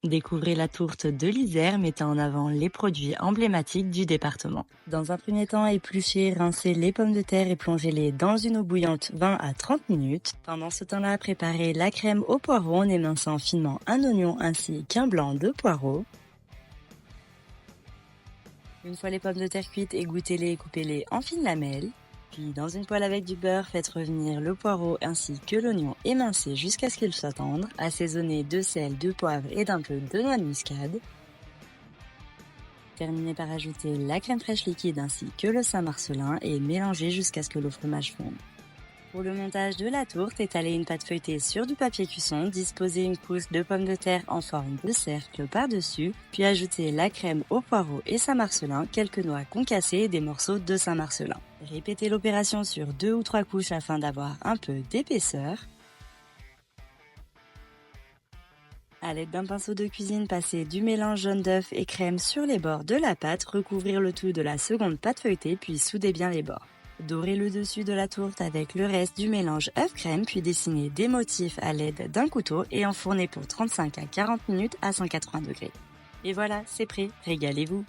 Découvrez la tourte de l'Isère mettant en avant les produits emblématiques du département. Dans un premier temps, épluchez, rincez les pommes de terre et plongez-les dans une eau bouillante 20 à 30 minutes. Pendant ce temps-là, préparez la crème au poireau en éminçant finement un oignon ainsi qu'un blanc de poireau. Une fois les pommes de terre cuites, égouttez-les et coupez-les en fines lamelles. Puis, dans une poêle avec du beurre, faites revenir le poireau ainsi que l'oignon émincé jusqu'à ce qu'il soit tendre. Assaisonnez de sel, de poivre et d'un peu de noix de muscade. Terminez par ajouter la crème fraîche liquide ainsi que le Saint-Marcellin et mélangez jusqu'à ce que le fromage fonde. Pour le montage de la tourte, étalez une pâte feuilletée sur du papier cuisson, disposez une couche de pommes de terre en forme de cercle par-dessus, puis ajoutez la crème au poireau et Saint-Marcellin, quelques noix concassées et des morceaux de Saint-Marcellin. Répétez l'opération sur 2 ou 3 couches afin d'avoir un peu d'épaisseur. À l'aide d'un pinceau de cuisine, passez du mélange jaune d'œuf et crème sur les bords de la pâte, recouvrir le tout de la seconde pâte feuilletée, puis soudez bien les bords. Dorez le dessus de la tourte avec le reste du mélange œuf-crème, puis dessinez des motifs à l'aide d'un couteau et enfournez pour 35 à 40 minutes à 180 degrés. Et voilà, c'est prêt, régalez-vous!